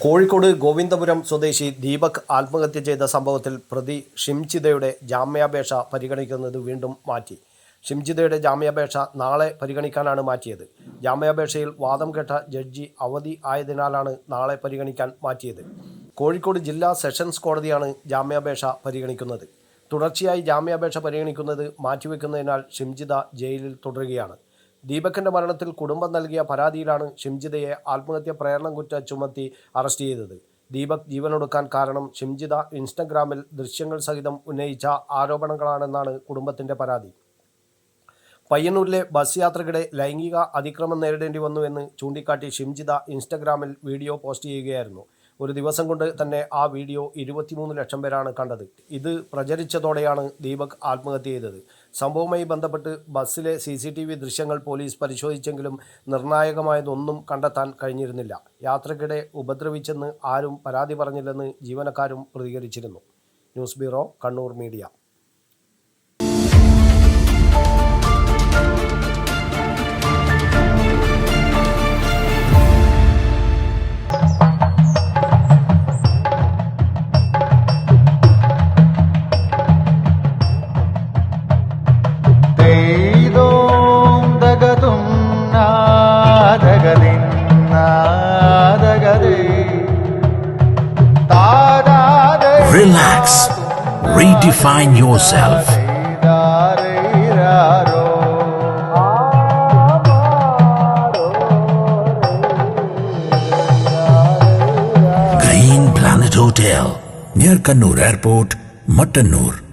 കോഴിക്കോട് ഗോവിന്ദപുരം സ്വദേശി ദീപക് ആത്മഹത്യ ചെയ്ത സംഭവത്തിൽ പ്രതി ഷിംജിതയുടെ ജാമ്യാപേക്ഷ പരിഗണിക്കുന്നത് വീണ്ടും മാറ്റി. ഷിംജിതയുടെ ജാമ്യാപേക്ഷ നാളെ പരിഗണിക്കാനാണ് മാറ്റിയത്. ജാമ്യാപേക്ഷയിൽ വാദം കേട്ട ജഡ്ജി അവധി ആയതിനാലാണ് നാളെ പരിഗണിക്കാൻ മാറ്റിയത്. കോഴിക്കോട് ജില്ലാ സെഷൻസ് കോടതിയാണ് ജാമ്യാപേക്ഷ പരിഗണിക്കുന്നത്. തുടർച്ചയായി ജാമ്യാപേക്ഷ പരിഗണിക്കുന്നത് മാറ്റിവെക്കുന്നതിനാൽ ഷിംജിത ജയിലിൽ തുടരുകയാണ്. ദീപകിന്റെ മരണത്തിൽ കുടുംബം നൽകിയ പരാതിയിലാണ് ഷിംജിതയെ ആത്മഹത്യ പ്രേരണ കുറ്റം ചുമത്തി അറസ്റ്റ് ചെയ്തത്. ദീപക് ജീവനൊടുക്കാൻ കാരണം ഷിംജിത ഇൻസ്റ്റഗ്രാമിൽ ദൃശ്യങ്ങൾ സഹിതം ഉന്നയിച്ച ആരോപണങ്ങളാണെന്നാണ് കുടുംബത്തിന്റെ പരാതി. പയ്യന്നൂരിലെ ബസ് യാത്രക്കിടെ ലൈംഗിക അതിക്രമം നേരിടേണ്ടി വന്നുവെന്ന് ചൂണ്ടിക്കാട്ടി ഷിംജിത ഇൻസ്റ്റഗ്രാമിൽ വീഡിയോ പോസ്റ്റ് ചെയ്യുകയായിരുന്നു. ഒരു ദിവസം കൊണ്ട് തന്നെ ആ വീഡിയോ 23 ലക്ഷം പേരാണ് കണ്ടത്. ഇത് പ്രചരിച്ചതോടെയാണ് ദീപക് ആത്മഹത്യ ചെയ്തത്. സംഭവവുമായി ബന്ധപ്പെട്ട് ബസ്സിലെ CCTV ദൃശ്യങ്ങൾ പോലീസ് പരിശോധിച്ചെങ്കിലും നിർണായകമായതൊന്നും കണ്ടെത്താൻ കഴിഞ്ഞിരുന്നില്ല. യാത്രക്കിടെ ഉപദ്രവിച്ചെന്ന് ആരും പരാതി പറഞ്ഞില്ലെന്ന് ജീവനക്കാരും പ്രതികരിച്ചിരുന്നു. News bureau, Kannur media. Relax. Redefine yourself. Green Planet Hotel, near Kannur Airport, Mattannur.